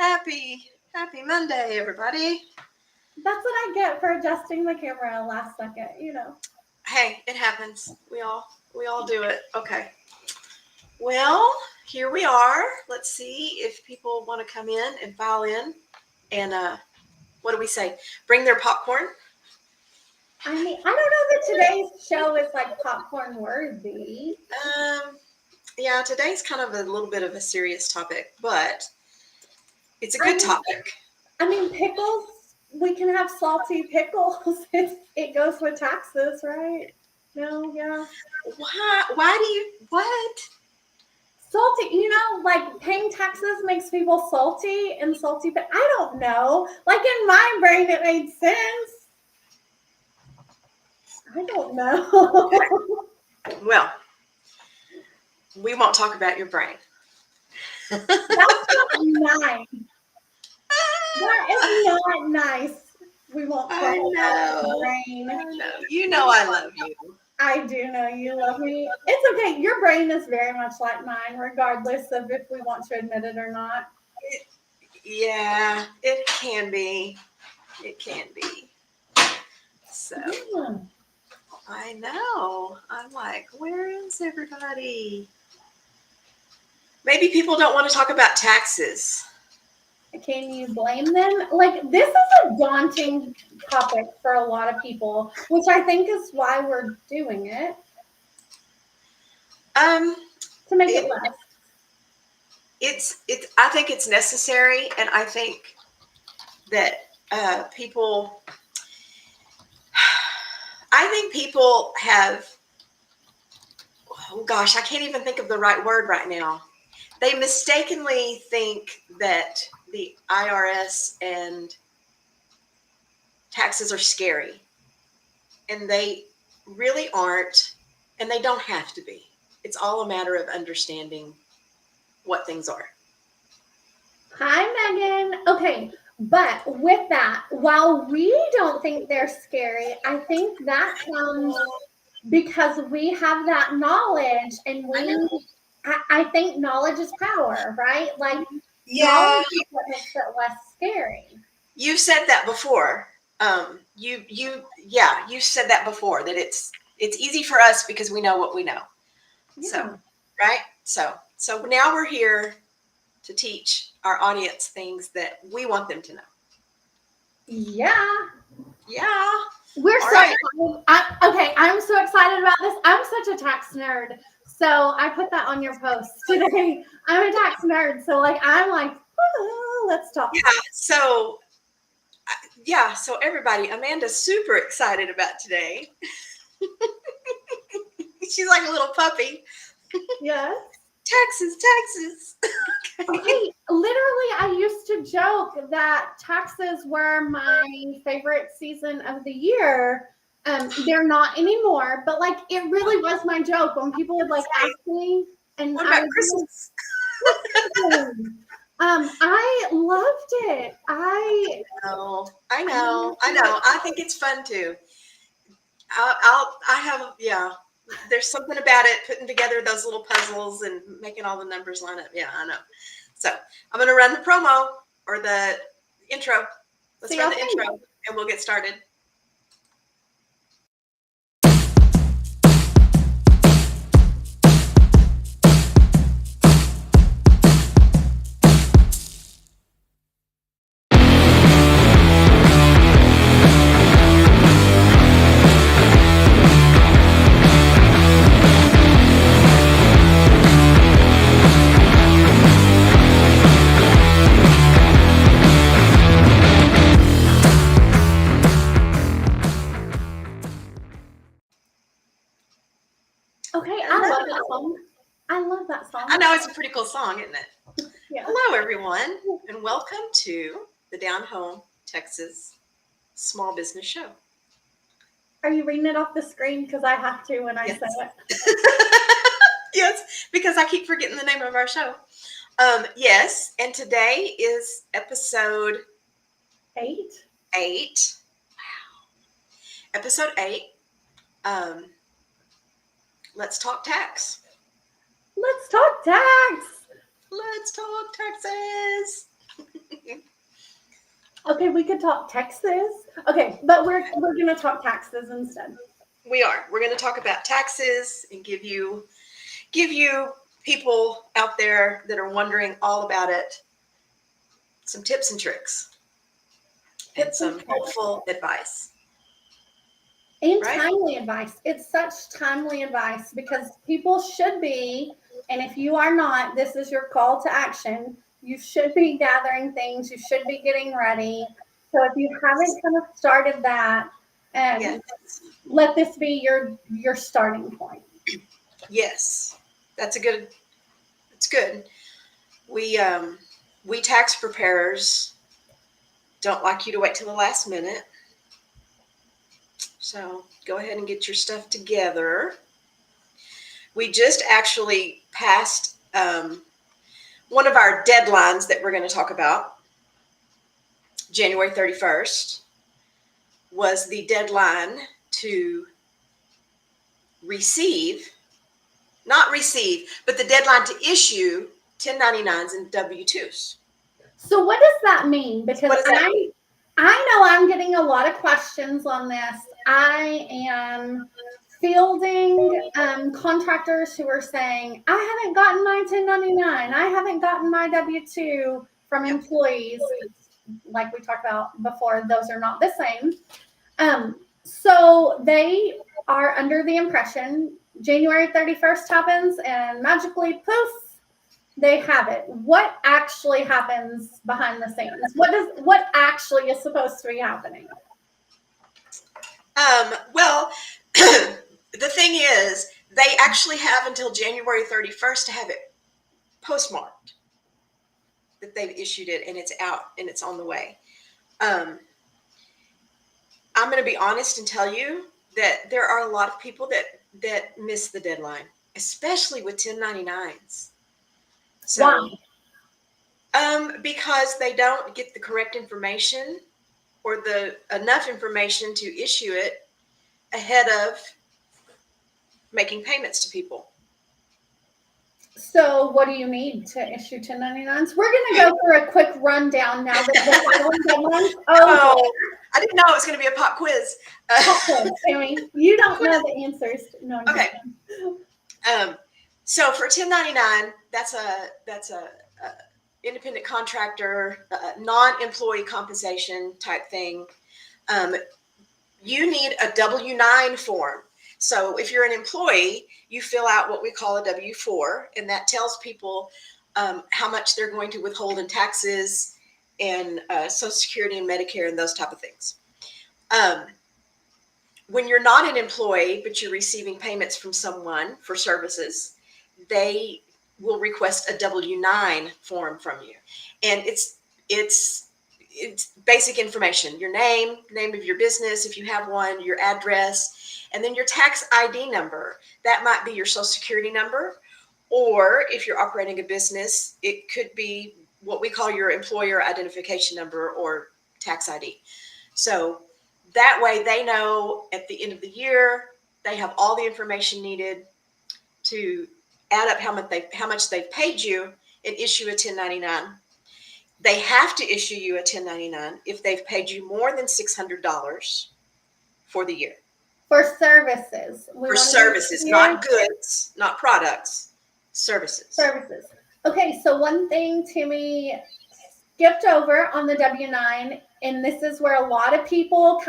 Happy Monday, everybody. That's what I get for adjusting the camera last second, Hey, it happens. We all do it. Okay. Well, here we are. Let's see if people want to come in and file in. And what do we say? Bring their popcorn. I mean, I don't know that today's show is like popcorn worthy. Yeah, today's kind of a little bit of a serious topic, but it's a good topic. I mean, pickles, we can have salty pickles. It goes with taxes, right? No, yeah. Why do you, what? Salty, like paying taxes makes people salty and salty, but I don't know. Like in my brain, it made sense. I don't know. Well, we won't talk about your brain. That's not nice. That is not nice. We won't talk about your brain. I know. You know I love you. I do know you love me. It's okay. Your brain is very much like mine, regardless of if we want to admit it or not. Yeah, it can be. It can be. So, Yeah. I know. I'm like, where is everybody? Maybe people don't want to talk about taxes. Can you blame them? Like, this is a daunting topic for a lot of people, which I think is why we're doing it. To make it less. I think it's necessary, and I think that people have, oh gosh, I can't even think of the right word right now. They mistakenly think that the IRS and taxes are scary, and they really aren't, and they don't have to be. It's all a matter of understanding what things are. Hi, Megan. Okay, but with that, while we don't think they're scary, I think that comes because we have that knowledge, and I think knowledge is power, right? Like, knowledge is what makes it less scary. You said that before. You said that before, that it's easy for us because we know what we know. Yeah. So, right? So now we're here to teach our audience things that we want them to know. Yeah. Yeah. We're so excited. I'm so excited about this. I'm such a tax nerd. So I put that on your post today. I'm a tax nerd. So I'm like, let's talk. Yeah. So everybody, Amanda's super excited about today. She's like a little puppy. Yes. Taxes. Okay. Literally, I used to joke that taxes were my favorite season of the year. They're not anymore, but it really was my joke when people would ask me. And what about Christmas? I loved it. I know. I think it's fun too. There's something about it, putting together those little puzzles and making all the numbers line up. Yeah, I know. So I'm going to run the promo or the intro. Let's run the intro and we'll get started. Okay, I love that song. I love that song. I know, it's a pretty cool song, isn't it? Yeah. Hello, everyone, and welcome to the Down Home Texas Small Business Show. Are you reading it off the screen? Because I have to when I say it. Yes, because I keep forgetting the name of our show. Yes, and today is episode 8. 8. Wow. Episode 8. Let's talk tax. Let's talk tax. Let's talk taxes. Okay, we could talk taxes. Okay, but we're gonna talk taxes instead. We are. We're going to talk about taxes and give you people out there that are wondering all about it some tips and tricks and Tips and some tricks. helpful advice. And Right? timely advice. It's such timely advice because people should be, and if you are not, this is your call to action. You should be gathering things, you should be getting ready. So if you haven't kind of started that, Yes. let this be your starting point. Yes. That's a good. It's good. We tax preparers don't like you to wait till the last minute. So go ahead and get your stuff together. We just actually passed one of our deadlines that we're going to talk about. January 31st was the deadline to not receive, but the deadline to issue 1099s and W-2s. So what does that mean? Because What does that mean? I know I'm getting a lot of questions on this. I am fielding contractors who are saying, I haven't gotten my 1099. I haven't gotten my W-2 from Yep. employees. Like we talked about before, those are not the same. So they are under the impression January 31st happens and magically poof, they have it. What actually happens behind the scenes? What actually is supposed to be happening? Well, the thing is, they actually have until January 31st to have it postmarked that they've issued it and it's out and it's on the way. I'm going to be honest and tell you that there are a lot of people that miss the deadline, especially with 1099s. So, Why? Because they don't get the correct information or the enough information to issue it ahead of making payments to people. So what do you need to issue 1099s? We're going to go through a quick rundown now that the filing deadline's over. Oh, I didn't know it was going to be a pop quiz. Sammy, you don't know the answers. No, I'm Okay. kidding. So for 1099, that's a independent contractor, non-employee compensation type thing. You need a W-9 form. So if you're an employee, you fill out what we call a W-4, and that tells people how much they're going to withhold in taxes and Social Security and Medicare and those type of things. When you're not an employee, but you're receiving payments from someone for services, they will request a W-9 form from you. And it's basic information, your name of your business, if you have one, your address, and then your tax ID number. That might be your Social Security number, or if you're operating a business, it could be what we call your employer identification number or tax ID. So that way they know at the end of the year, they have all the information needed to add up how much they've paid you and issue a 1099. They have to issue you a 1099 if they've paid you more than $600 for the year. For services. For services, not goods, not products, services. Services. Okay, so one thing Timmy skipped over on the W-9, and this is where a lot of people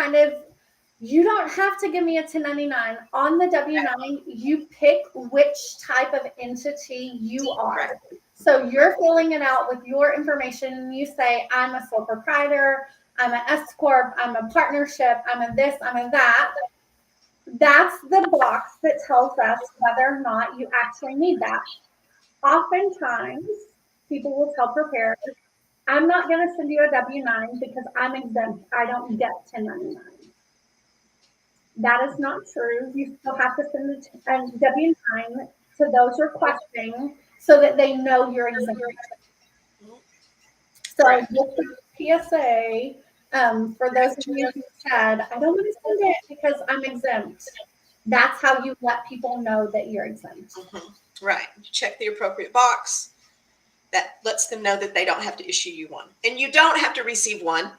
you don't have to give me a 1099. On the W-9, you pick which type of entity you are. Right. So you're filling it out with your information. You say, I'm a sole proprietor, I'm an S Corp, I'm a partnership, I'm a this, I'm a that. That's the box that tells us whether or not you actually need that. Oftentimes, people will tell preparers, I'm not going to send you a W-9 because I'm exempt. I don't get 1099. That is not true. You still have to send a W-9 to those requesting so that they know you're exempt. So Right. just a PSA, for those of you who said, I don't want to send it because I'm exempt. That's how you let people know that you're exempt. Mm-hmm. Right. You check the appropriate box. That lets them know that they don't have to issue you one. And you don't have to receive one.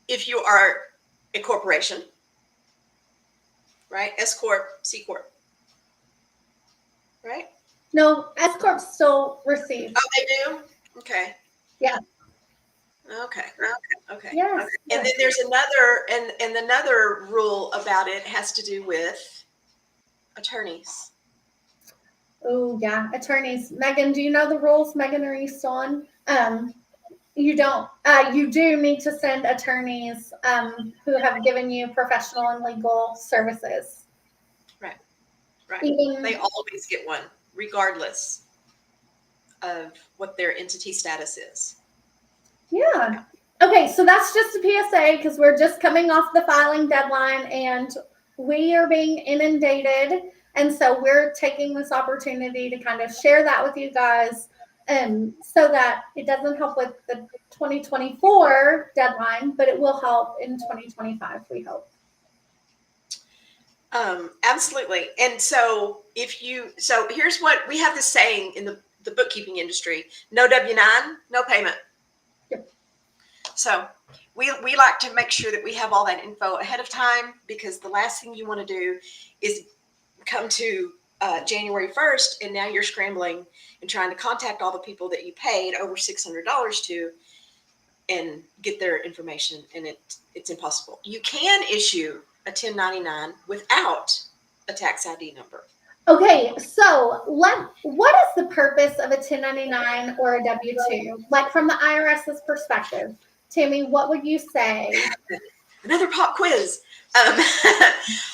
if you are a corporation, right? S Corp, C Corp, right? No, S Corp still receive. Oh, they do? Okay. Yeah. Okay. Okay. Yes. And then there's another, and another rule about it has to do with attorneys. Oh, yeah. Attorneys. Megan, do you know the rules? Megan, are you still on? You don't. You do need to send attorneys who have given you professional and legal services. Right. Right. Even, They always get one, regardless of what their entity status is. yeah. Okay, so that's just a PSA because we're just coming off the filing deadline and we are being inundated. And so we're taking this opportunity to kind of share that with you guys so that it doesn't help with the 2024 deadline, but it will help in 2025, we hope. Absolutely. And so so here's what we have this saying in the bookkeeping industry: no W-9, no payment. Yep. So we like to make sure that we have all that info ahead of time, because the last thing you want to do is come to January 1st and now you're scrambling and trying to contact all the people that you paid over $600 to and get their information, and it's impossible. You can issue a 1099 without a tax ID number. Okay, so what is the purpose of a 1099 or a W-2? Like from the IRS's perspective, Tammy, what would you say? Another pop quiz.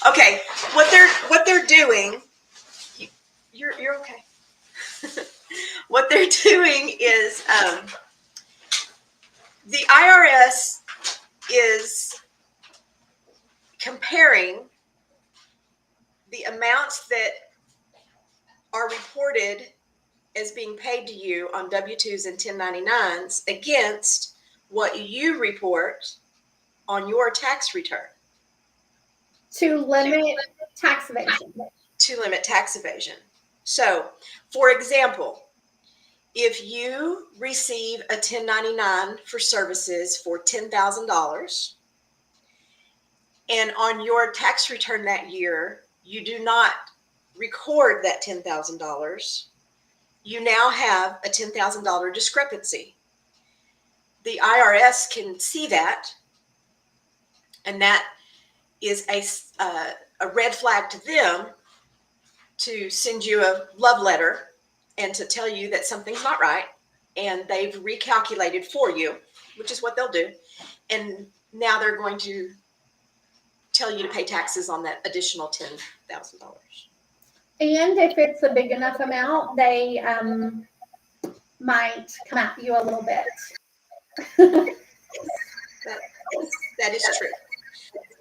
Okay, what they're doing, you're okay. What they're doing is the IRS is comparing the amounts that are reported as being paid to you on W-2s and 1099s against what you report on your tax return. To limit tax evasion. To limit tax evasion. So, for example, if you receive a 1099 for services for $10,000, and on your tax return that year, you do not record that $10,000, you now have a $10,000 discrepancy. The IRS can see that, and that is a red flag to them to send you a love letter and to tell you that something's not right, and they've recalculated for you, which is what they'll do. And now they're going to tell you to pay taxes on that additional $10,000. And if it's a big enough amount, they might come at you a little bit. That is true.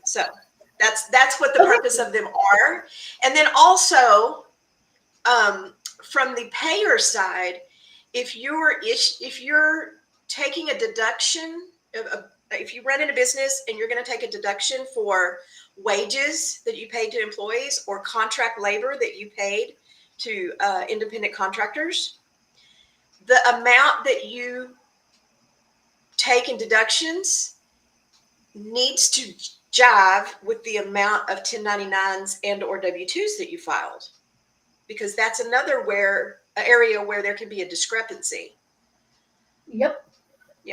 So that's what the purpose of them are. And then also, from the payer side, if you're taking a deduction, if you run in a business and you're going to take a deduction for wages that you paid to employees or contract labor that you paid to independent contractors, the amount that you take in deductions needs to jive with the amount of 1099s and or W-2s that you filed, because that's another area where there can be a discrepancy. Yep.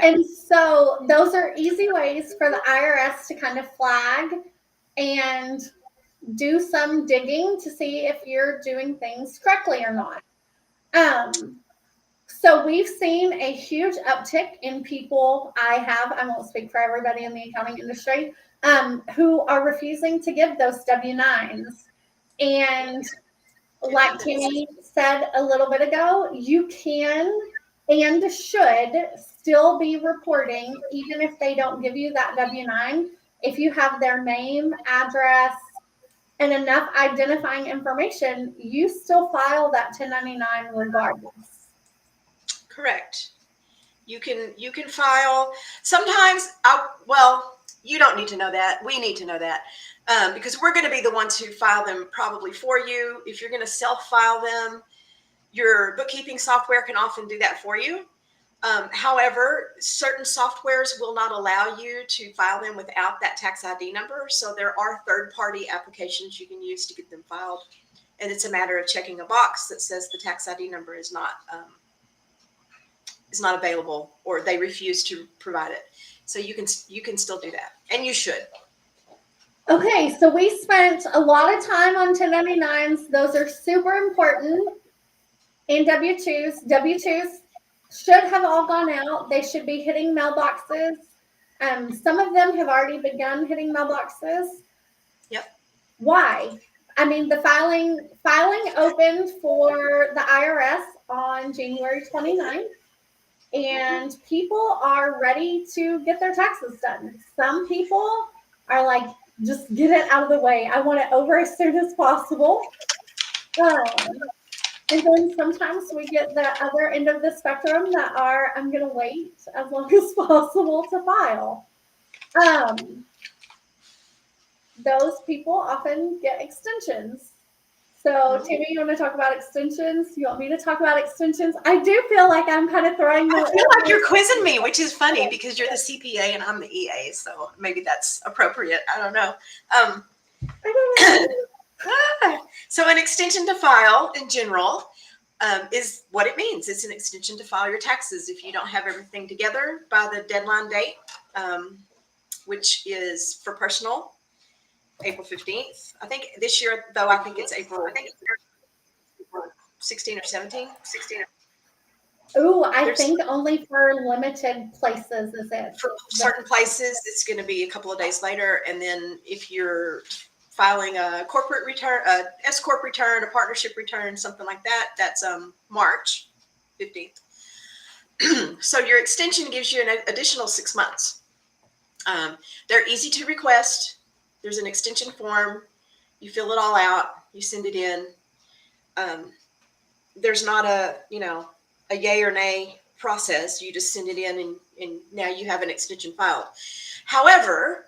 And so those are easy ways for the IRS to kind of flag and do some digging to see if you're doing things correctly or not. So we've seen a huge uptick in people. I won't speak for everybody in the accounting industry, who are refusing to give those W-9s. And like Tammy said a little bit ago, you can and should still be reporting, even if they don't give you that W-9. If you have their name, address, and enough identifying information, you still file that 1099 regardless. Correct. You can file. Sometimes, you don't need to know that. We need to know that, because we're going to be the ones who file them probably for you. If you're going to self-file them, your bookkeeping software can often do that for you. However, certain softwares will not allow you to file them without that tax ID number. So there are third-party applications you can use to get them filed. And it's a matter of checking a box that says the tax ID number is not available, or they refuse to provide it. So you can still do that, and you should. Okay, so we spent a lot of time on 1099s. Those are super important. And W-2s. W-2s should have all gone out. They should be hitting mailboxes. Some of them have already begun hitting mailboxes. Yep. Why? I mean, the filing opened for the IRS on January 29th, and people are ready to get their taxes done. Some people are like, just get it out of the way. I want it over as soon as possible. And then sometimes we get the other end of the spectrum that are, I'm going to wait as long as possible to file. Those people often get extensions. So, Tammy, you want to talk about extensions? You want me to talk about extensions? I do feel like I'm kind of throwing. I feel like you're quizzing me, which is funny because you're the CPA and I'm the EA, so maybe that's appropriate. I don't know. I don't know. So an extension to file in general is what it means. It's an extension to file your taxes if you don't have everything together by the deadline date, which is for personal, April 15th. I think this year, though, I think it's April 16 or 17. 16. Oh, I think only for limited places is it. For certain places, it's going to be a couple of days later. And then if you're filing a corporate return, a S Corp return, a partnership return, something like that, that's March 15th. So your extension gives you an additional 6 months. They're easy to request. There's an extension form. You fill it all out. You send it in. There's not a yay or nay process. You just send it in and now you have an extension filed. However,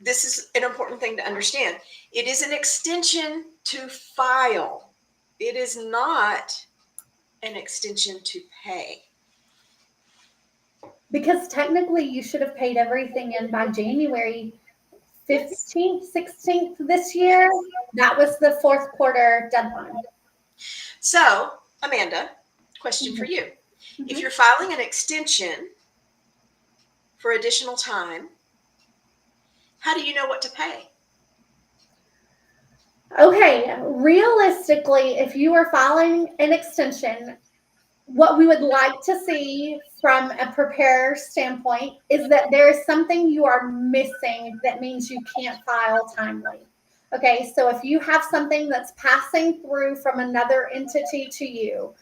this is an important thing to understand. It is an extension to file. It is not an extension to pay. Because technically you should have paid everything in by January 15th, 16th this year. That was the fourth quarter deadline. So, Amanda, question for you. If you're filing an extension for additional time, how do you know what to pay? Okay, realistically, if you are filing an extension, what we would like to see from a preparer standpoint is that there is something you are missing that means you can't file timely. Okay, so if you have something that's passing through from another entity to you,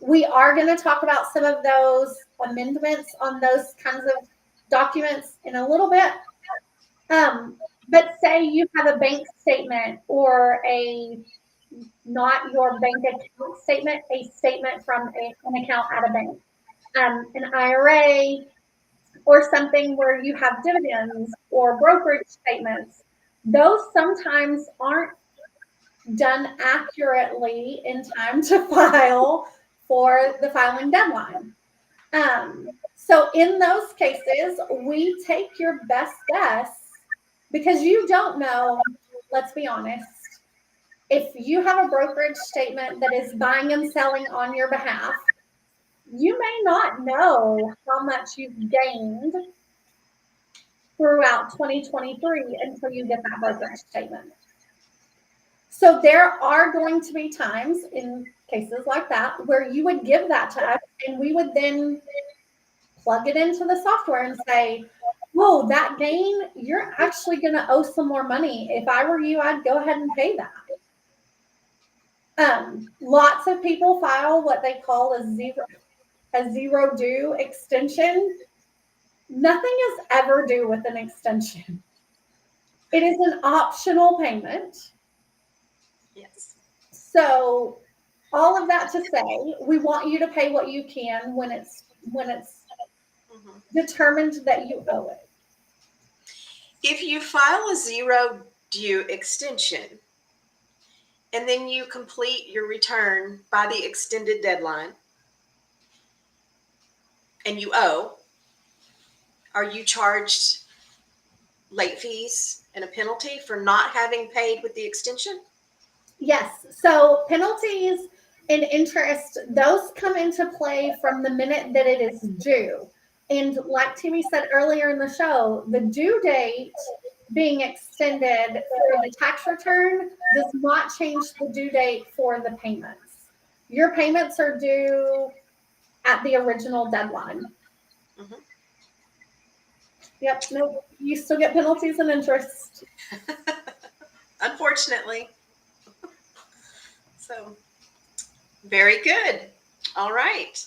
we are going to talk about some of those amendments on those kinds of documents in a little bit. But say you have a bank statement or not your bank account statement, a statement from an account at a bank, an IRA, or something where you have dividends or brokerage statements. Those sometimes aren't done accurately in time to file for the filing deadline. So in those cases, we take your best guess because you don't know, let's be honest. If you have a brokerage statement that is buying and selling on your behalf, you may not know how much you've gained throughout 2023 until you get that brokerage statement. So there are going to be times in cases like that where you would give that to us and we would then plug it into the software and say, whoa, that gain, you're actually going to owe some more money. If I were you, I'd go ahead and pay that. Lots of people file what they call a zero due extension. Nothing is ever due with an extension. It is an optional payment. Yes. So all of that to say, we want you to pay what you can when it's determined that you owe it. If you file a zero due extension and then you complete your return by the extended deadline, and you owe, are you charged late fees and a penalty for not having paid with the extension? Yes. So penalties and interest, those come into play from the minute that it is due. And like Timmy said earlier in the show, the due date being extended for the tax return does not change the due date for the payments. Your payments are due at the original deadline. Mhm. Yep. No, you still get penalties and interest. Unfortunately. So, very good. All right.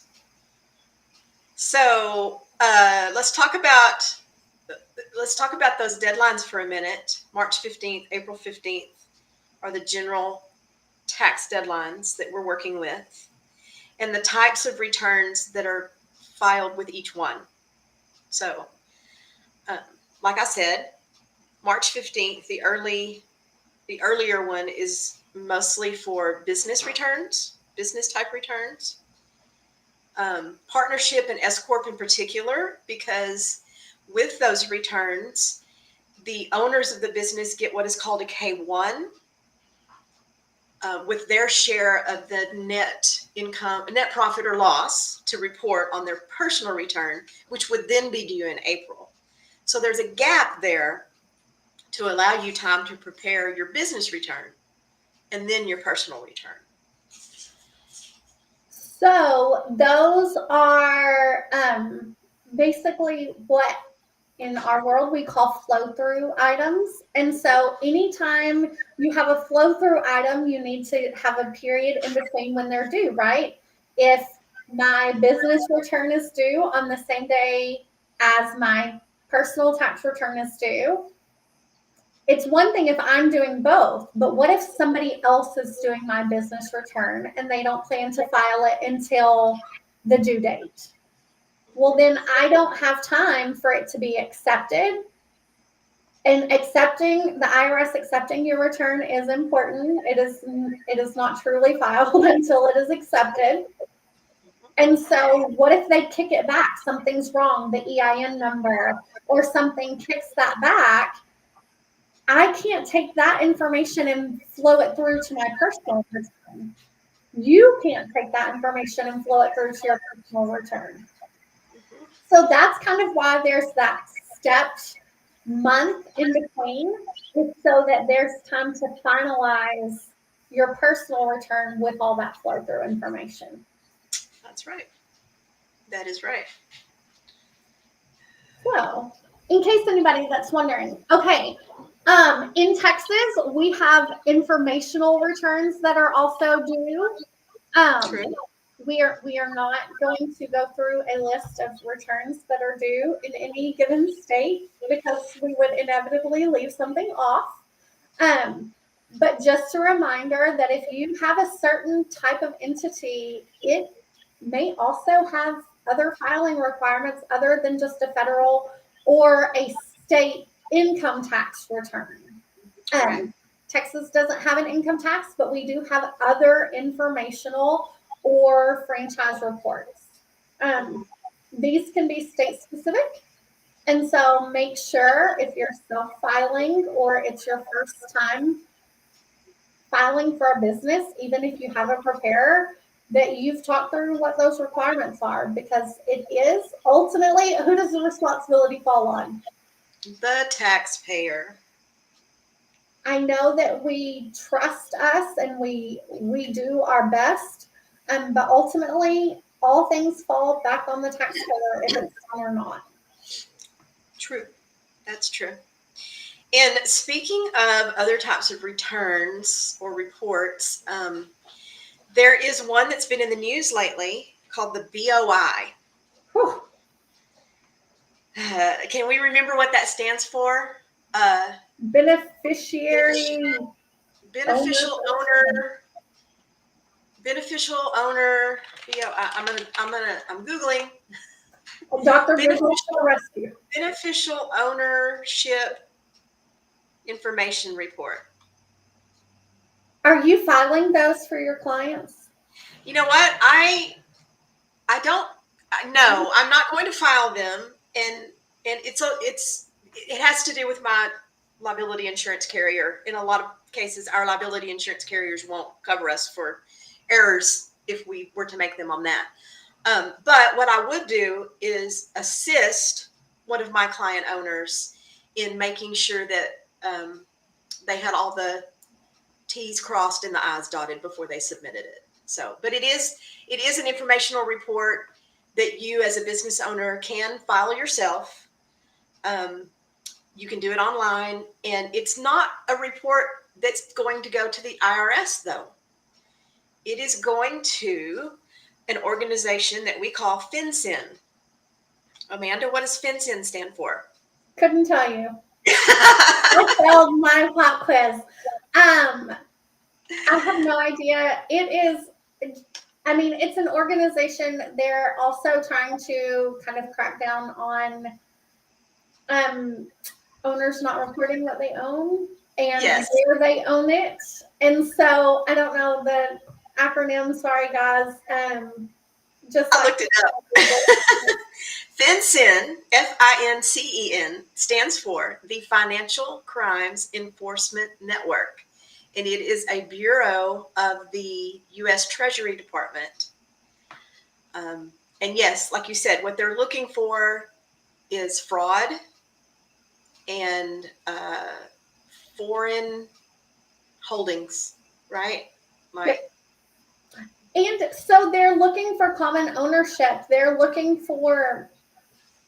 So, let's talk about those deadlines for a minute. March 15th, April 15th are the general tax deadlines that we're working with, and the types of returns that are filed with each one. So, um, like I said, March 15th, the earlier one is mostly for business returns, business type returns. Partnership and S Corp in particular, because with those returns, the owners of the business get what is called a K1 with their share of the net income, net profit or loss to report on their personal return, which would then be due in April. So there's a gap there to allow you time to prepare your business return and then your personal return. So those are basically what in our world we call flow through items. And so anytime you have a flow through item, you need to have a period in between when they're due, right? If my business return is due on the same day as my personal tax return is due, it's one thing if I'm doing both, but what if somebody else is doing my business return and they don't plan to file it until the due date? Well, then I don't have time for it to be accepted. And accepting the IRS accepting your return is important. It is not truly filed until it is accepted. And so what if they kick it back? Something's wrong, the EIN number or something kicks that back. I can't take that information and flow it through to my personal return. You can't take that information and flow it through to your personal return. So that's kind of why there's that stepped month in between, is so that there's time to finalize your personal return with all that flow through information. That's right. That is right. So, in case anybody that's wondering, okay, in Texas, we have informational returns that are also due. True. We are not going to go through a list of returns that are due in any given state because we would inevitably leave something off. But just a reminder that if you have a certain type of entity, it may also have other filing requirements other than just a federal or a state income tax return. Texas doesn't have an income tax, but we do have other informational or franchise reports. These can be state specific. And so make sure if you're self filing or it's your first time filing for a business, even if you have a preparer, that you've talked through what those requirements are, because it is ultimately, who does the responsibility fall on? The taxpayer. I know that we trust us and we do our best, but ultimately all things fall back on the taxpayer if it's done or not. True. That's true. And speaking of other types of returns or reports, there is one that's been in the news lately called the BOI. Whew. Can we remember what that stands for? Beneficiary Beneficial owner. Beneficial owner. BOI. I'm Googling. Dr. Beneficial Rescue. Beneficial ownership information report. Are you filing those for your clients? You know what? I don't No, I'm not going to file them, and it has to do with my liability insurance carrier. In a lot of cases, our liability insurance carriers won't cover us for errors if we were to make them on that. But what I would do is assist one of my client owners in making sure that they had all the T's crossed and the I's dotted before they submitted it. So, but it is an informational report that you as a business owner can file yourself. You can do it online, and it's not a report that's going to go to the IRS, though. It is going to an organization that we call FinCEN. Amanda, what does FinCEN stand for? Couldn't tell you. I failed my pop quiz. I have no idea. It's an organization. They're also trying to kind of crack down on owners not reporting what they own and Yes. where they own it. And so I don't know the acronym. Sorry, guys. I looked it up. FinCEN, FINCEN, stands for the Financial Crimes Enforcement Network, and it is a bureau of the U.S. Treasury Department. And yes, like you said, what they're looking for is fraud and foreign holdings, right? And so they're looking for common ownership. They're looking for,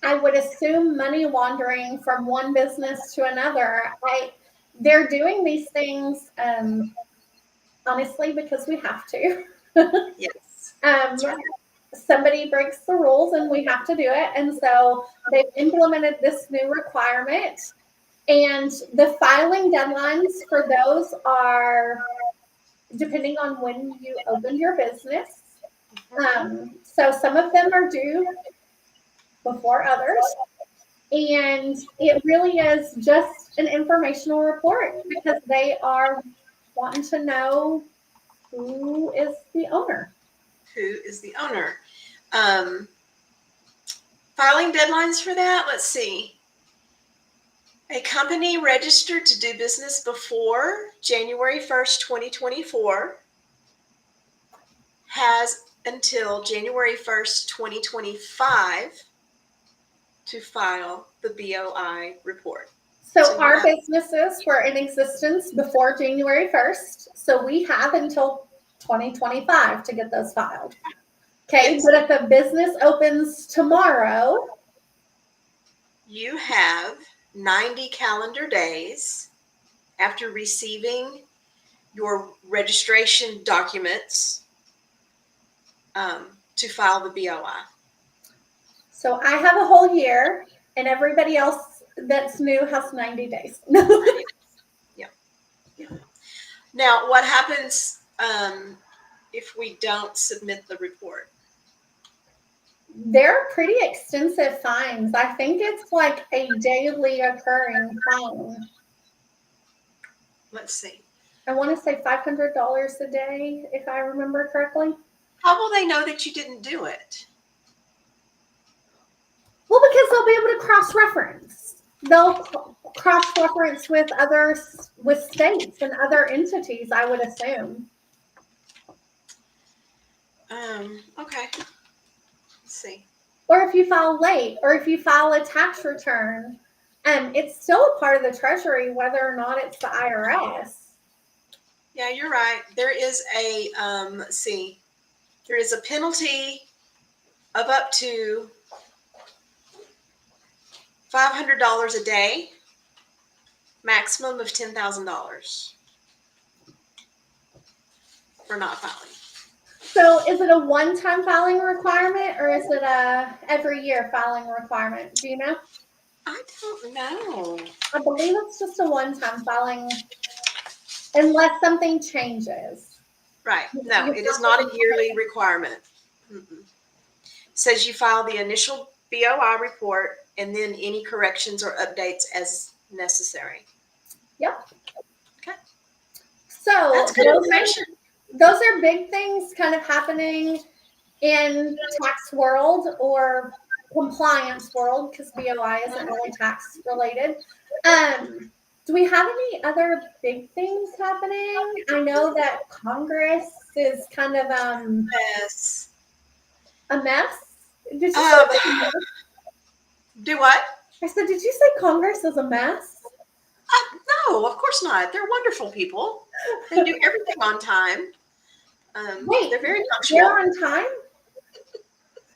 I would assume, money laundering from one business to another. They're doing these things, honestly, because we have to. Yes. Somebody breaks the rules and we have to do it. And so they've implemented this new requirement. And the filing deadlines for those are depending on when you opened your business. So some of them are due before others. And it really is just an informational report because they are wanting to know who is the owner. Who is the owner? Filing deadlines for that, let's see. A company registered to do business before January 1st, 2024 has until January 1st, 2025 to file the BOI report. So our businesses were in existence before January 1st. So we have until 2025 to get those filed. Okay, Yes. but if a business opens tomorrow, you have 90 calendar days after receiving your registration documents to file the BOI. So I have a whole year, and everybody else that's new has 90 days. Yeah. Now, what happens if we don't submit the report? They're pretty extensive fines. I think it's like a daily occurring fine. Let's see. I want to say $500 a day, if I remember correctly. How will they know that you didn't do it? Well, because they'll be able to cross-reference. They'll cross-reference with others, with states and other entities, I would assume. Okay. Let's see. Or if you file late, or if you file a tax return, it's still a part of the Treasury, whether or not it's the IRS. Yeah, you're right. There is a, let's see, there is a penalty of up to $500 a day, maximum of $10,000 for not filing. So is it a one-time filing requirement, or is it a every year filing requirement? Do you know? I don't know. I believe it's just a one-time filing, unless something changes. Right. No, it is not a yearly requirement. Mm-mm. It says you file the initial BOI report and then any corrections or updates as necessary. Yep. Okay. So That's good information. those are big things kind of happening in tax world or compliance world, because BOI isn't really tax related. Do we have any other big things happening? I know that Congress is kind of Yes. a mess. Did you say Um, it's a mess? do what? I said, did you say Congress is a mess? No, of course not. They're wonderful people. They do everything on time. Wait, They're very they're punctual. on time?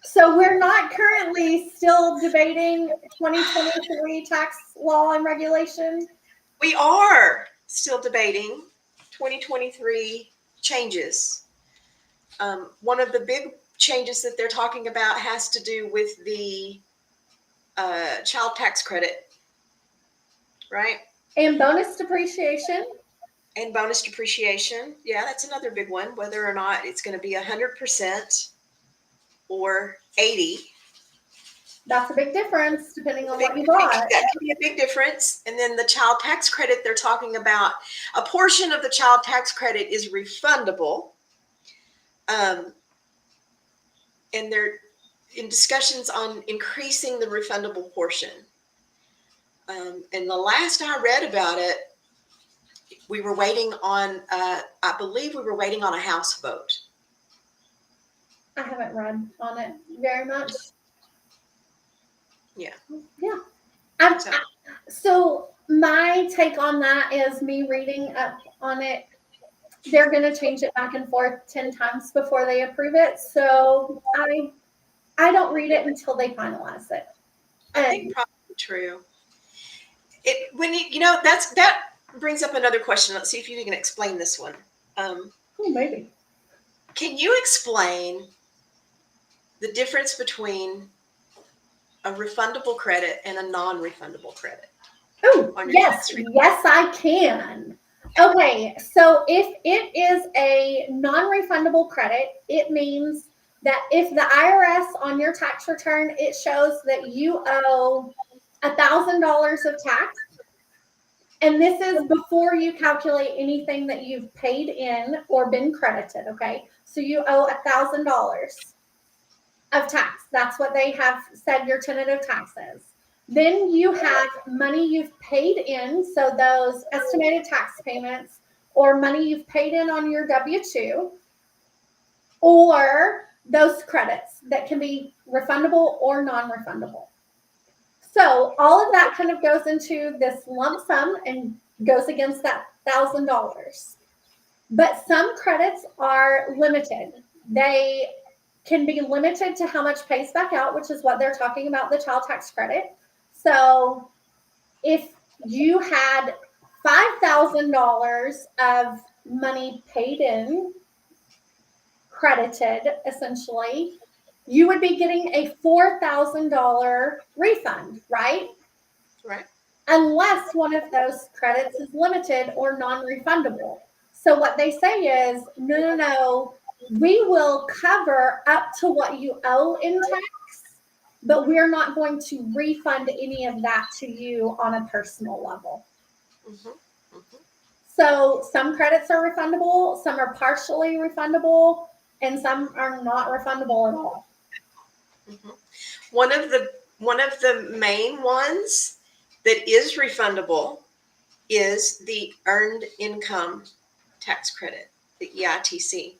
So we're not currently still debating 2023 tax law and regulation? We are still debating 2023 changes. One of the big changes that they're talking about has to do with the child tax credit, right? And bonus depreciation? And bonus depreciation. Yeah, that's another big one, whether or not it's going to be 100% or 80. That's a big difference depending on Big, what you big, bought. that can be a big difference. And then the child tax credit, they're talking about a portion of the child tax credit is refundable. And they're in discussions on increasing the refundable portion. And the last I read about it, we were waiting on, I believe we were waiting on a House vote. I haven't read on it very much. Yeah. Yeah. So, So my take on that is me reading up on it. They're going to change it back and forth 10 times before they approve it. So I don't read it until they finalize it. I think probably true. When that brings up another question. Let's see if you can explain this one. Maybe. Can you explain the difference between a refundable credit and a non-refundable credit? Oh, yes, yes, I can. Okay, so if it is a non-refundable credit, it means that if the IRS on your tax return, it shows that you owe $1,000 of tax, and this is before you calculate anything that you've paid in or been credited, okay? So you owe $1,000 of tax. That's what they have said your tentative tax is. Then you have money you've paid in, so those estimated tax payments or money you've paid in on your W-2, or those credits that can be refundable or non-refundable. So all of that kind of goes into this lump sum and goes against that $1,000. But some credits are limited. They can be limited to how much pays back out, which is what they're talking about, the child tax credit. So if you had $5,000 of money paid in, credited essentially, you would be getting a $4,000 refund, right? Right. Unless one of those credits is limited or non-refundable. So what they say is, no, we will cover up to what you owe in tax, but we're not going to refund any of that to you on a personal level. Mm-hmm. Mm-hmm. So some credits are refundable, some are partially refundable, and some are not refundable at all. Mm-hmm. One of the main ones that is refundable is the earned income tax credit, the EITC.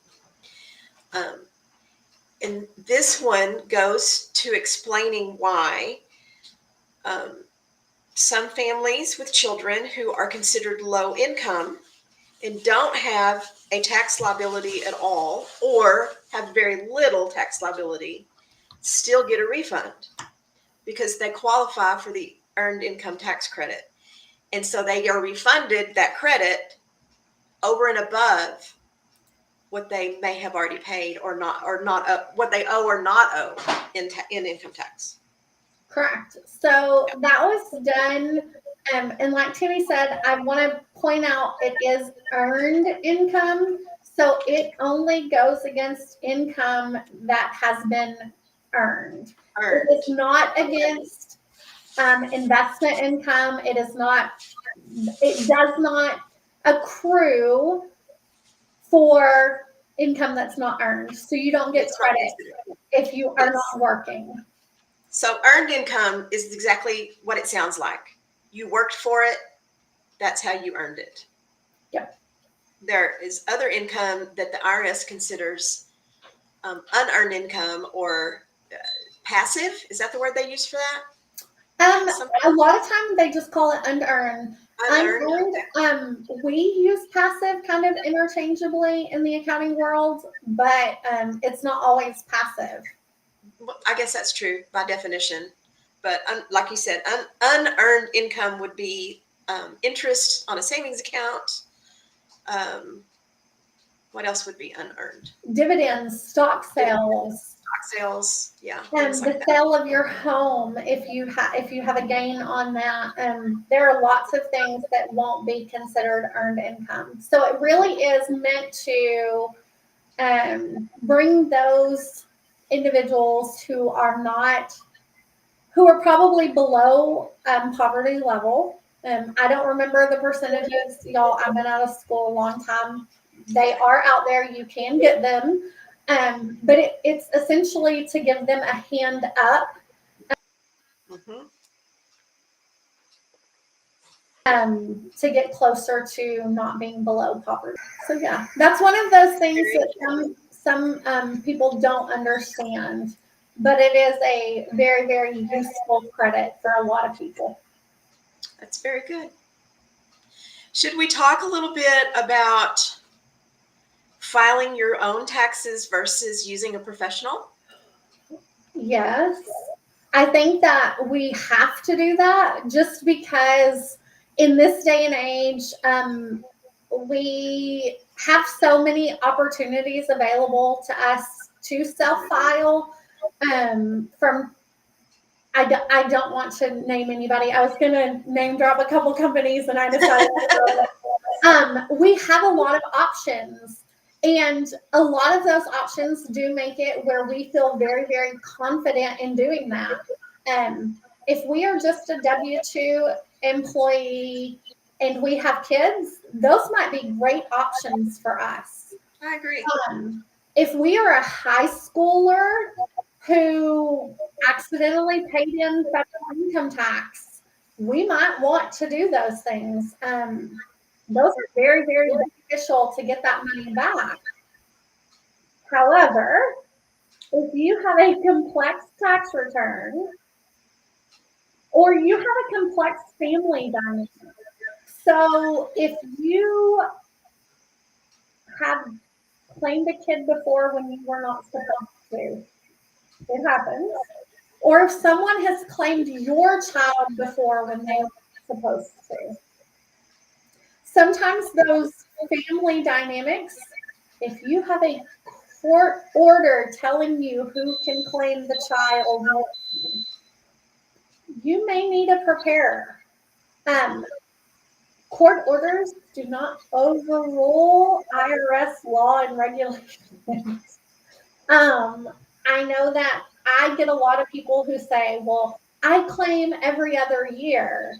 And this one goes to explaining why some families with children who are considered low income and don't have a tax liability at all or have very little tax liability still get a refund because they qualify for the earned income tax credit. And so they are refunded that credit over and above what they may have already paid or not what they owe or not owe in income tax. Correct. So that was done. And like Tammy said, I want to point out it is earned income. So it only goes against income that has been earned. It is not against investment income. It does not accrue for income that's not earned. So you don't get It's not credit considered. if you are Yes. not working. So earned income is exactly what it sounds like. You worked for it. That's how you earned it. Yep. There is other income that the IRS considers unearned income or passive. Is that the word they use for that? A lot of times they just call it unearned. Unearned. Unearned, we use passive kind of interchangeably in the accounting world, but it's not always passive. Well, I guess that's true by definition. But like you said, unearned income would be interest on a savings account. What else would be unearned? Dividends, stock sales, Stock sales, yeah. the sale of your home. If you have a gain on that, there are lots of things that won't be considered earned income. So it really is meant to bring those individuals who are probably below poverty level. I don't remember the percentages, y'all. I've been out of school a long time. They are out there. You can get them. But it's essentially to give them a hand up to get closer to not being below poverty. So yeah, that's one of those things that some people don't understand, but it is a very, very useful credit for a lot of people. That's very good. Should we talk a little bit about filing your own taxes versus using a professional? Yes. I think that we have to do that just because in this day and age, we have so many opportunities available to us to self-file from I don't want to name anybody. I was going to name drop a couple companies and I decided to we have a lot of options. And a lot of those options do make it where we feel very, very confident in doing that. If we are just a W-2 employee and we have kids, those might be great options for us. I agree. If we are a high schooler who accidentally paid in federal income tax, we might want to do those things. Those are very, very beneficial to get that money back. However, if you have a complex tax return or you have a complex family dynamic, so if you have claimed a kid before when you were not supposed to, it happens. Or if someone has claimed your child before when they were supposed to. Sometimes those family dynamics, if you have a court order telling you who can claim the child, you may need a preparer. Court orders do not overrule IRS law and regulations. I know that I get a lot of people who say, well, I claim every other year.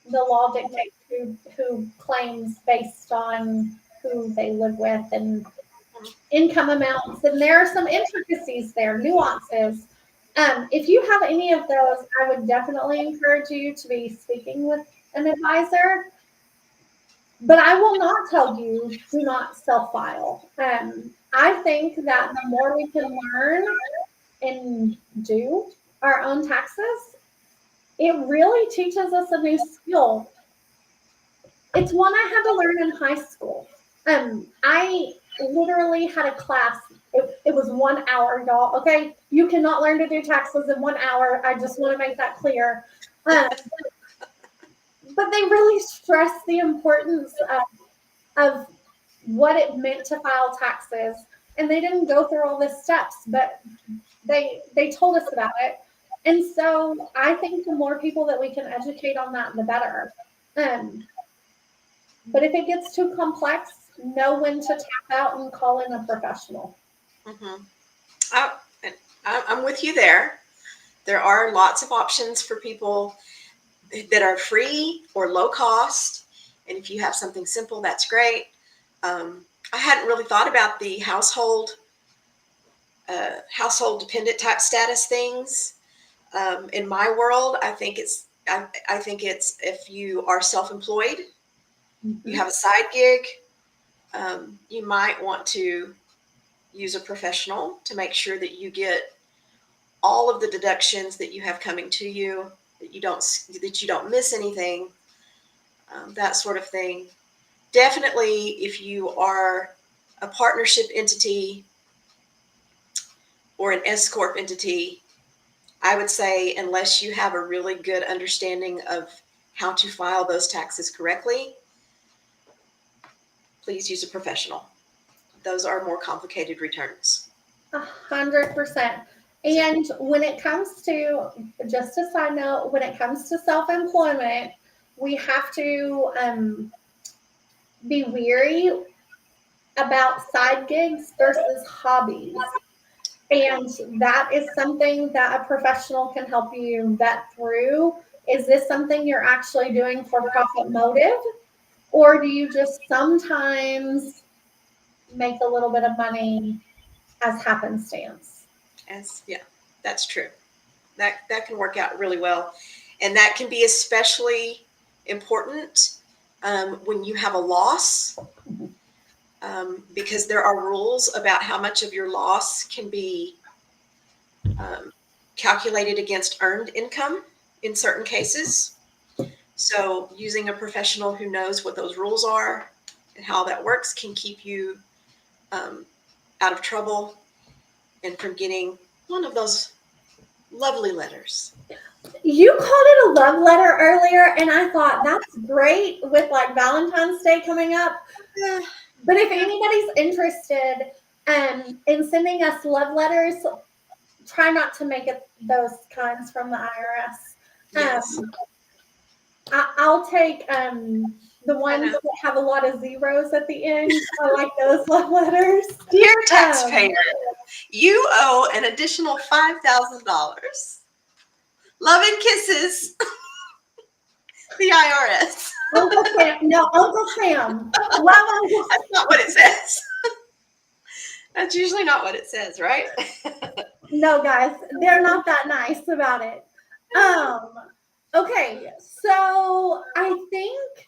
The law dictates who claims based on who they live with and income amounts. And there are some intricacies there, nuances. If you have any of those, I would definitely encourage you to be speaking with an advisor. But I will not tell you do not self-file. I think that the more we can learn and do our own taxes, it really teaches us a new skill. It's one I had to learn in high school. I literally had a class. It was 1 hour, y'all. Okay, you cannot learn to do taxes in 1 hour. I just want to make that clear. But they really stressed the importance of what it meant to file taxes. And they didn't go through all the steps, but they told us about it. And so I think the more people that we can educate on that, the better. But if it gets too complex, know when to tap out and call in a professional. Mm-hmm. I'm with you there. There are lots of options for people that are free or low cost. And if you have something simple, that's great. I hadn't really thought about the household dependent type status things. In my world, I think it's if you are self-employed, you have a side gig, you might want to use a professional to make sure that you get all of the deductions that you have coming to you, that you don't miss anything, that sort of thing. Definitely, if you are a partnership entity or an S corp entity, I would say unless you have a really good understanding of how to file those taxes correctly, please use a professional. Those are more complicated returns. 100%. And when it comes to, just a side note, when it comes to self-employment, we have to be weary about side gigs versus hobbies. And that is something that a professional can help you vet through. Is this something you're actually doing for profit motive? Or do you just sometimes make a little bit of money as happenstance? Yeah, that's true. That can work out really well. And that can be especially important when you have a loss, because there are rules about how much of your loss can be calculated against earned income in certain cases. So using a professional who knows what those rules are and how that works can keep you out of trouble and from getting one of those lovely letters. You called it a love letter earlier, and I thought that's great with like Valentine's Day coming up. But if anybody's interested in sending us love letters, try not to make it those kinds from the IRS. Yes. I'll take the ones that have a lot of zeros at the end. I like those love letters. Dear taxpayer, you owe an additional $5,000. Love and kisses. The IRS. Uncle Sam. No, Uncle Sam. Love Uncle Sam. That's not what it says. That's usually not what it says, right? No, guys, they're not that nice about it. Okay, so I think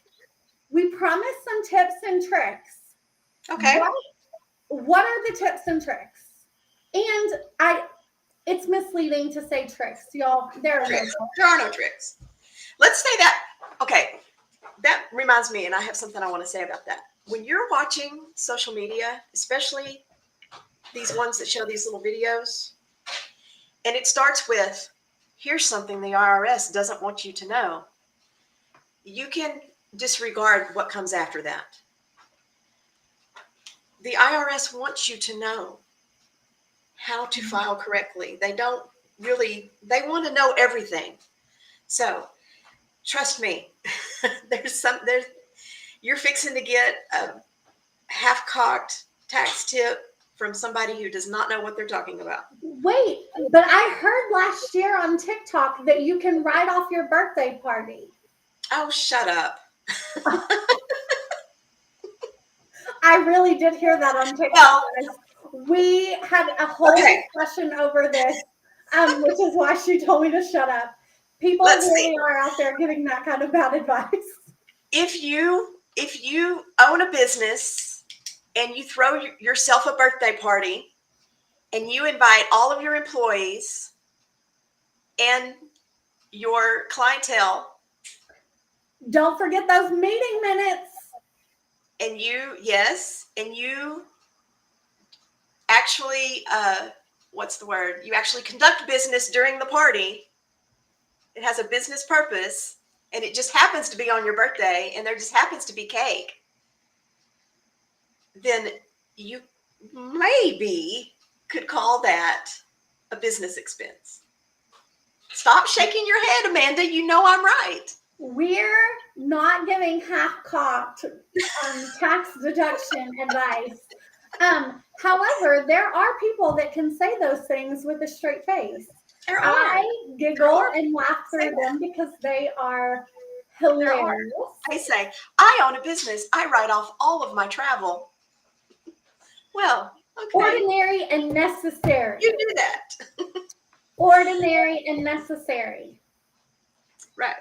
we promised some tips and tricks. Okay. What are the tips and tricks? And it's misleading to say tricks, y'all. There are no tricks. Let's say that. Okay, that reminds me, and I have something I want to say about that. When you're watching social media, especially these ones that show these little videos, and it starts with, here's something the IRS doesn't want you to know, you can disregard what comes after that. The IRS wants you to know how to file correctly. They want to know everything. So trust me, you're fixing to get a half-cocked tax tip from somebody who does not know what they're talking about. Wait, but I heard last year on TikTok that you can write off your birthday party. Oh, shut up. I really did hear that on TikTok. We had a whole discussion over this, which is why she told me to shut up. People really are out there giving that kind of bad advice. If you own a business and you throw yourself a birthday party and you invite all of your employees and your clientele, don't forget those meeting minutes. And you actually, you actually conduct business during the party. It has a business purpose, and it just happens to be on your birthday, and there just happens to be cake. Then you maybe could call that a business expense. Stop shaking your head, Amanda. You know I'm right. We're not giving half-cocked tax deduction advice. However, there are people that can say those things with a straight face. I giggle and laugh through them because they are Hilarious. They say, I own a business. I write off all of my travel. Well, okay. Ordinary and necessary. You do that. Ordinary and necessary. Right.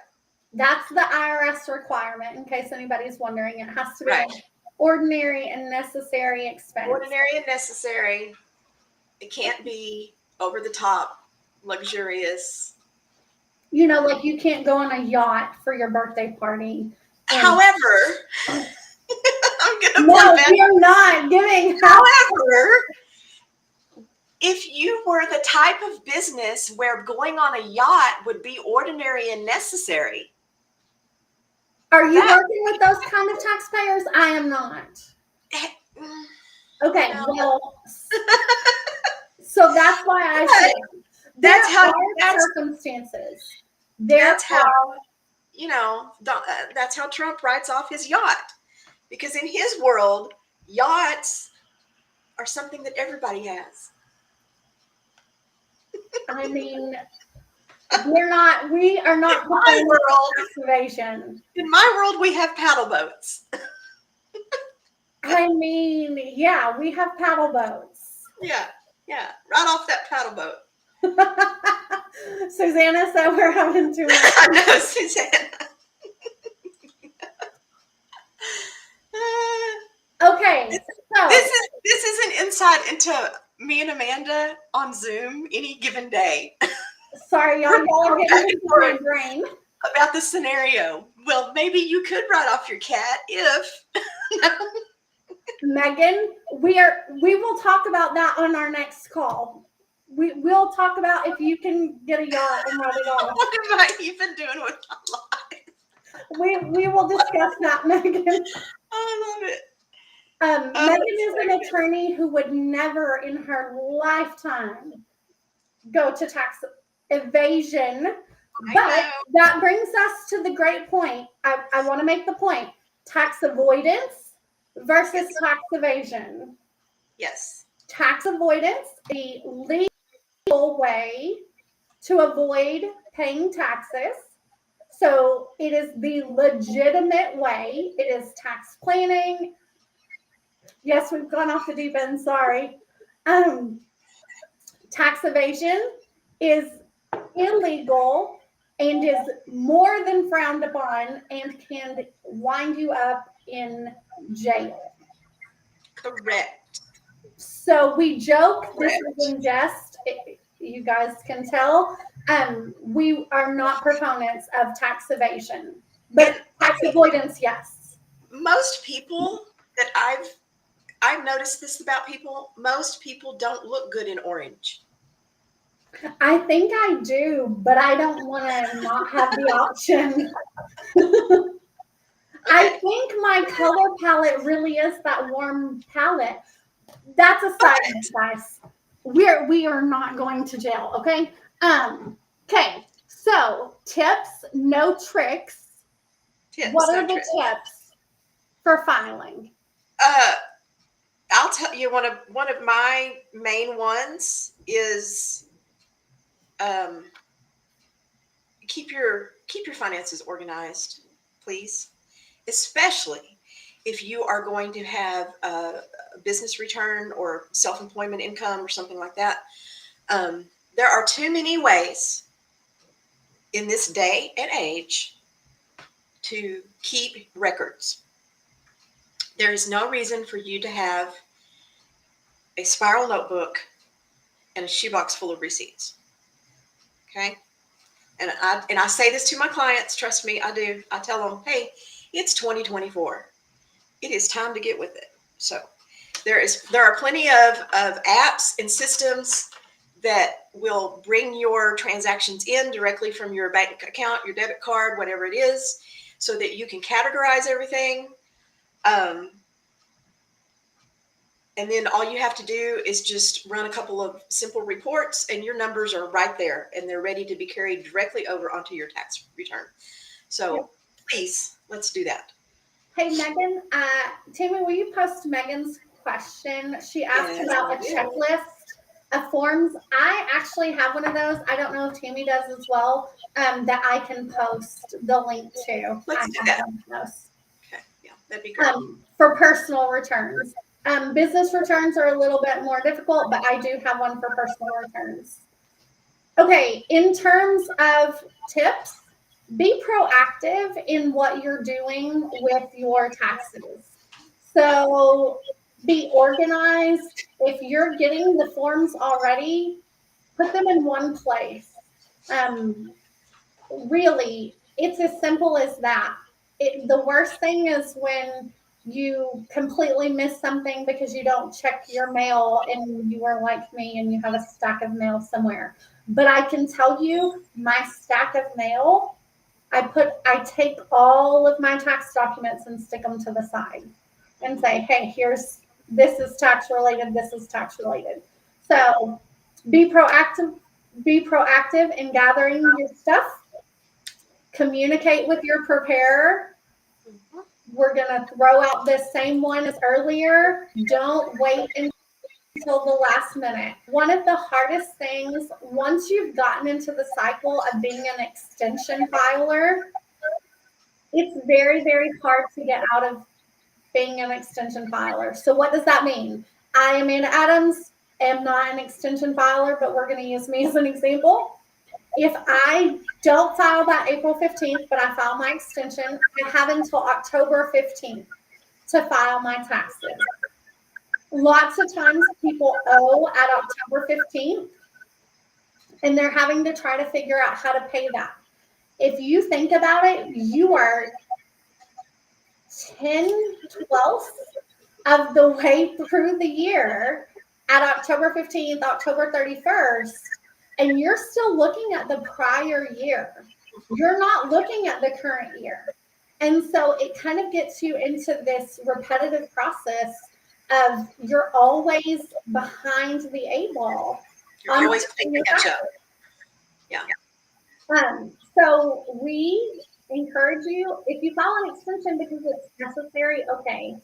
That's the IRS requirement, in case anybody's wondering. It has to be Right. ordinary and necessary expense. Ordinary and necessary. It can't be over the top, luxurious. You know, like you can't go on a yacht for your birthday party. However, I'm going to No, you're not giving. However, if you were the type of business where going on a yacht would be ordinary and necessary. Are you working with those kind of taxpayers? I am not. Okay, No. well, so that's why I said That's how circumstances. That's how, that's how Trump writes off his yacht. Because in his world, yachts are something that everybody has. I mean, we are not in my world, activation. In my world, we have paddle boats. I mean, yeah, we have paddle boats. Yeah, right off that paddle boat. Susanna said we're having too much. I know, Susanna. Okay, so this is an insight into me and Amanda on Zoom any given day. Sorry, y'all are getting into my brain about the scenario. Well, maybe you could write off your cat if Megan, we will talk about that on our next call. We'll talk about if you can get a yacht and write it off. What am I even doing with my life? We will discuss that, Megan. I love it. Megan is an attorney who would never in her lifetime go to tax evasion. But that brings us to the great point. I want to make the point. Tax avoidance versus tax evasion. Yes. Tax avoidance, the legal way to avoid paying taxes. So it is the legitimate way. It is tax planning. Yes, we've gone off the deep end. Sorry. Tax evasion is illegal and is more than frowned upon and can wind you up in jail. Correct. So we joke, this is in jest, you guys can tell. We are not proponents of tax evasion, but tax avoidance, yes. Most people that I've noticed this about people, most people don't look good in orange. I think I do, but I don't want to not have the option. I think my color palette really is that warm palette. That's a side note, guys. We are not going to jail, okay? Okay. So tips, no tricks. What are the tips for filing? I'll tell you one of my main ones is keep your finances organized, please. Especially if you are going to have a business return or self-employment income or something like that. There are too many ways in this day and age to keep records. There is no reason for you to have a spiral notebook and a shoebox full of receipts. Okay? And I say this to my clients, trust me, I do. I tell them, hey, it's 2024. It is time to get with it. So there are plenty of apps and systems that will bring your transactions in directly from your bank account, your debit card, whatever it is, so that you can categorize everything. And then all you have to do is just run a couple of simple reports and your numbers are right there and they're ready to be carried directly over onto your tax return. So please, let's do that. Hey, Megan, Tammy, will you post Megan's question? She asked about a checklist forms. I actually have one of those. I don't know if Tammy does as well. That I can post the link to. Let's I do have that. one of those. Okay, yeah, that'd be great. For personal returns. Business returns are a little bit more difficult, but I do have one for personal returns. Okay, in terms of tips, be proactive in what you're doing with your taxes. So be organized. If you're getting the forms already, put them in one place. Really, it's as simple as that. The worst thing is when you completely miss something because you don't check your mail and you are like me and you have a stack of mail somewhere. But I can tell you, my stack of mail, I take all of my tax documents and stick them to the side and say, hey, this is tax related, this is tax related. So be proactive in gathering your stuff. Communicate with your preparer. Mhm. We're going to throw out this same one as earlier. Don't wait until the last minute. One of the hardest things, once you've gotten into the cycle of being an extension filer, it's very, very hard to get out of being an extension filer. So what does that mean? I, Amanda Adams, am not an extension filer, but we're going to use me as an example. If I don't file that April 15th, but I file my extension, I have until October 15th to file my taxes. Lots of times people owe at October 15th, and they're having to try to figure out how to pay that. If you think about it, you are 10/12 of the way through the year at October 15th, October 31st, and you're still looking at the prior year. You're not looking at the current year. And so it kind of gets you into this repetitive process of you're always behind the eight ball. You're always playing catch up. Yeah. So we encourage you, if you file an extension because it's necessary, okay.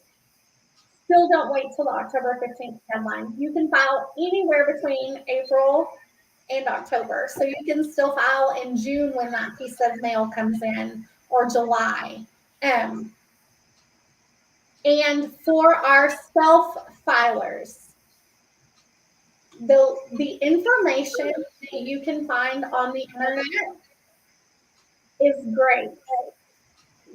Still don't wait till the October 15th deadline. You can file anywhere between April and October. So you can still file in June when that piece of mail comes in, or July. And for our self-filers, the information that you can find on the internet is great.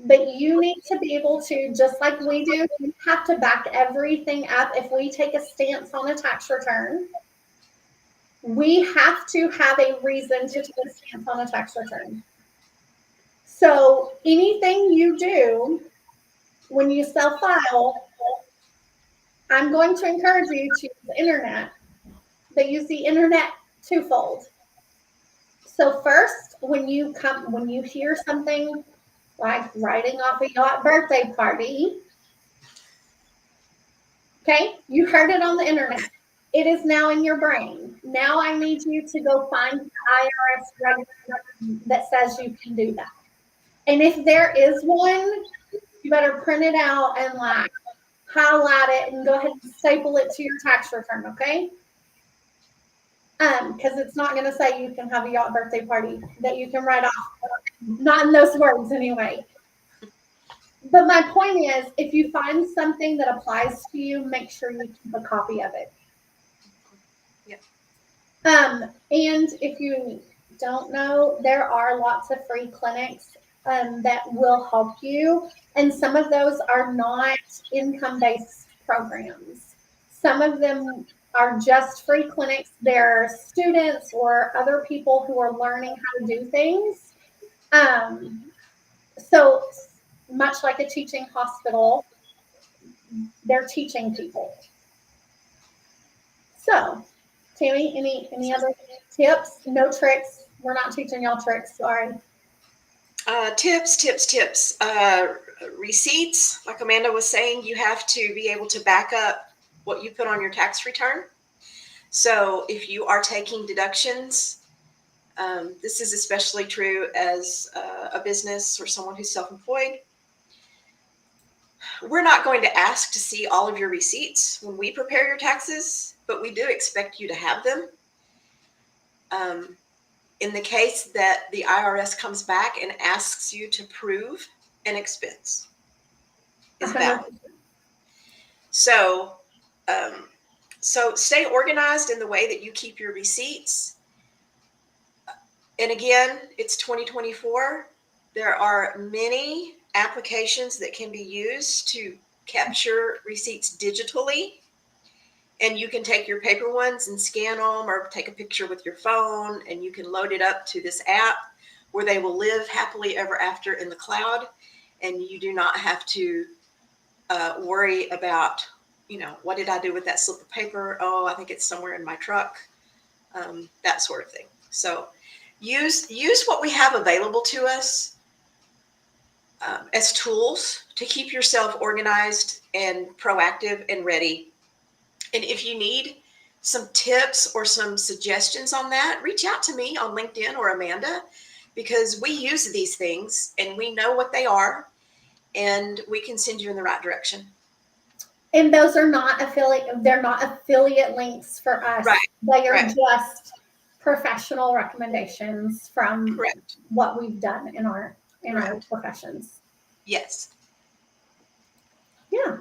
But you need to be able to, just like we do, you have to back everything up. If we take a stance on a tax return, we have to have a reason to take a stance on a tax return. So anything you do when you self-file, I'm going to encourage you to use the internet, but use the internet twofold. So first, when you hear something like writing off a yacht birthday party, okay, you heard it on the internet. It is now in your brain. Now I need you to go find the IRS register that says you can do that. And if there is one, you better print it out and like highlight it and go ahead and staple it to your tax return, okay? Because it's not going to say you can have a yacht birthday party that you can write off. Not in those words anyway. But my point is, if you find something that applies to you, make sure you keep a copy of it. Yep. And if you don't know, there are lots of free clinics that will help you. And some of those are not income-based programs. Some of them are just free clinics. They're students or other people who are learning how to do things. So much like a teaching hospital, they're teaching people. So, Tammy, any other tips? No tricks. We're not teaching y'all tricks. Sorry. Tips. Receipts, like Amanda was saying, you have to be able to back up what you put on your tax return. So if you are taking deductions, this is especially true as a business or someone who's self-employed. we're not going to ask to see all of your receipts when we prepare your taxes, but we do expect you to have them. In the case that the IRS comes back and asks you to prove an expense is valid. So, so stay organized in the way that you keep your receipts. And again, it's 2024. There are many applications that can be used to capture receipts digitally. And you can take your paper ones and scan them, or take a picture with your phone, and you can load it up to this app where they will live happily ever after in the cloud. And you do not have to worry about, what did I do with that slip of paper? Oh, I think it's somewhere in my truck. That sort of thing. So use what we have available to us as tools to keep yourself organized and proactive and ready. And if you need some tips or some suggestions on that, reach out to me on LinkedIn or Amanda, because we use these things and we know what they are, and we can send you in the right direction. And those are not affiliate links for us. Right. They are Correct. just professional recommendations from Correct. what we've done in our professions. Yes. Yeah.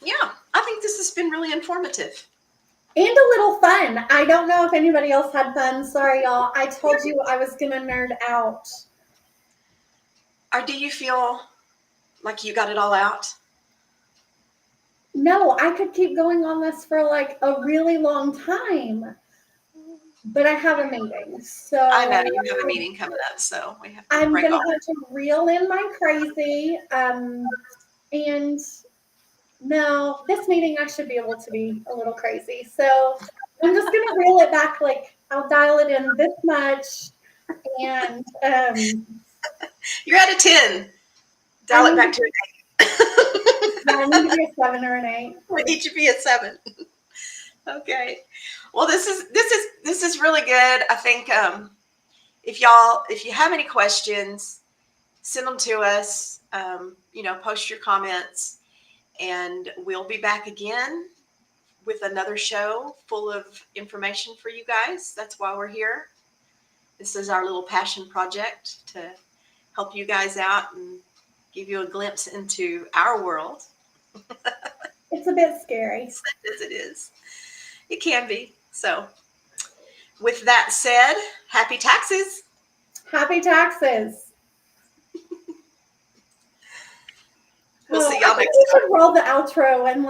Yeah. I think this has been really informative. And a little fun. I don't know if anybody else had fun. Sorry, y'all. I told you I was going to nerd out. Or do you feel like you got it all out? No, I could keep going on this for like a really long time. But I have a meeting. So I know you have a meeting coming up, so we have to I'm break going off. to have to reel in my crazy. And no, this meeting I should be able to be a little crazy. So I'm just going to reel it back. Like, I'll dial it in this much. And you're at a 10. Dial it back to an 8. Yeah, I need to be a 7 or an 8. We need to be a 7. Okay. Well, this is really good. I think if you have any questions, send them to us. Post your comments, and we'll be back again with another show full of information for you guys. That's why we're here. This is our little passion project to help you guys out and give you a glimpse into our world. It's a bit scary. As it is. It can be. So, with that said, happy taxes. Happy taxes. We'll see y'all I think next we time. should roll the outro and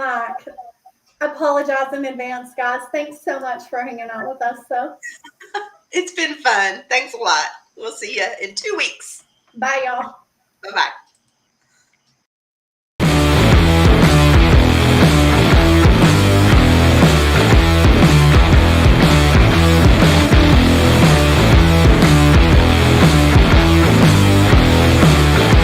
apologize in advance, guys. Thanks so much for hanging out with us. So It's been fun. Thanks a lot. We'll see you in 2 weeks. bye, y'all. Bye-bye.